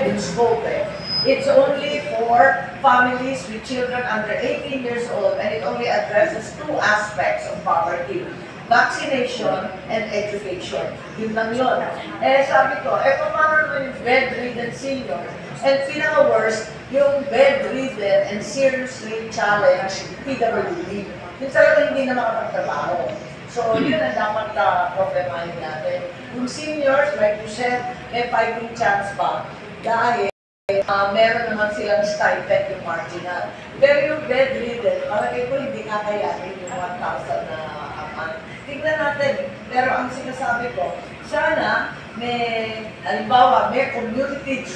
yung scope eh. It's only for families with children under 18 years old, and it only addresses two aspects of poverty: vaccination and education. Yun lang yun. Eh sabi ko, paano naman yung bedridden senior? And pinaka-worst, yung bedridden and seriously challenged PWD. Yung talaga hindi na makapagtrabaho. So, yun ang dapat problemahin natin. Yung seniors, like you said, may fighting chance pa dahil meron naman silang stipend yung marginal. Pero yung bedridden, palagay ko hindi kakayanin yung 1,000 na a month. Tignan natin. Pero ang sinasabi ko, sana may, halimbawa, may community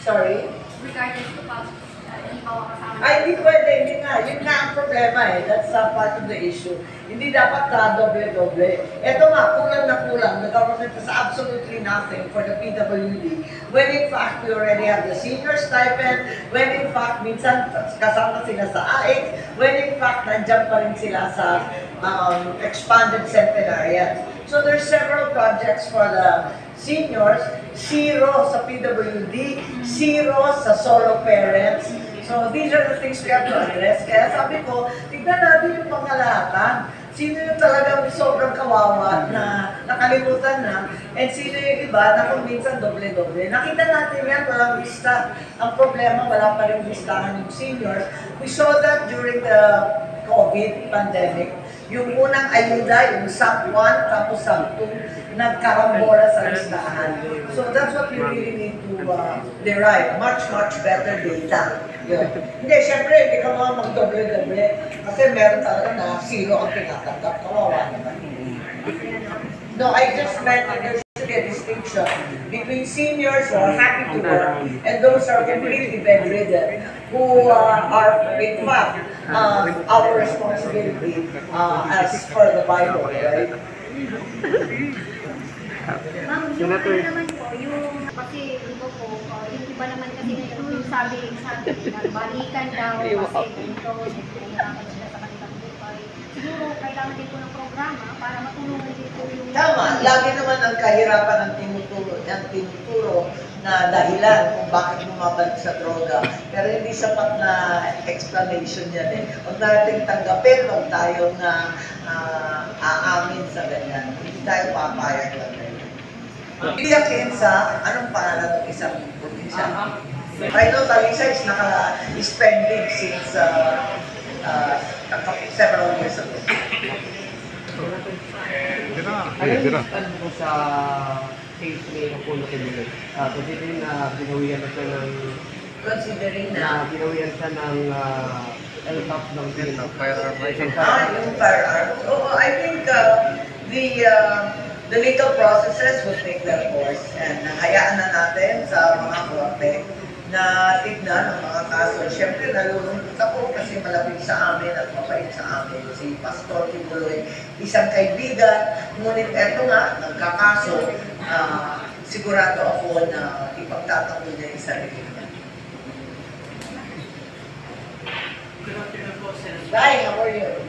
Sorry? Regardless to pasok, halimbawa kasama. Ay, hindi pwede, hindi nga. Yun nga ang problema eh. That's part of the issue. Hindi dapat doble-doble. Ito nga, kulang na kulang. The government has absolutely nothing for the PWD. When in fact, we already have the senior stipend. When in fact, minsan kasama sila sa AIC. When in fact, nandyan pa rin sila sa expanded centenarians. So there's several projects for the seniors, zero sa PWD, zero sa solo parents. So these are the things we have to address. Kaya sabi ko, tignan natin yung pangkalahatan. Sino yung talagang sobrang kawawa na nakalimutan na, and sino yung iba na kung minsan doble-doble. Nakita natin yan, walang lista. Ang problema, wala pa rin listahan yung seniors. We saw that during the COVID pandemic. Yung unang ayuda, yung SAP 1, tapos SAP 2, nagkarambola sa listahan. So that's what we really need to derive. Much better data. Yun. Hindi, syempre, hindi ka mga magdoble-doble. Kasi meron talaga na zero ang tinatanggap. Kawawa naman. No, I just meant that there should be a distinction between seniors who are happy to work and those who are completely bedridden, who are, in fact, our responsibility as per the Bible, right? Ma'am, yung naman po, yung kasi iba po, yung iba naman kasi yung sabi na balikan daw kasi dito, nagpapalakad sila sa kanilang buhay. Siguro kailangan din po ng programa para matulungan din po yung... Tama, lagi naman ang kahirapan ng tinuturo na dahilan kung bakit bumabalik sa droga. Pero hindi sapat na explanation yan eh. Huwag natin tanggapin, huwag tayong aamin sa ganyan. Hindi tayo papayag lang ganyan. Pia Kensa, anong pangalan ng isang probinsya? I know Talisa is naka-spending since several years ago. Ano po sa case ni Apollo Kibuloy? Considering na binawian na siya ng... binawian siya ng LTOP ng firearm. Yung firearm. Oh, I think the legal processes will take their course, and hayaan na natin sa mga korte na tignan ang mga kaso. Siyempre, nalulungkot ako kasi malapit sa amin at mabait sa amin si Pastor Kibuloy, isang kaibigan. Ngunit eto nga, nagkakaso, sigurado ako na ipagtatanggol niya yung sarili niya. Guy, how are you?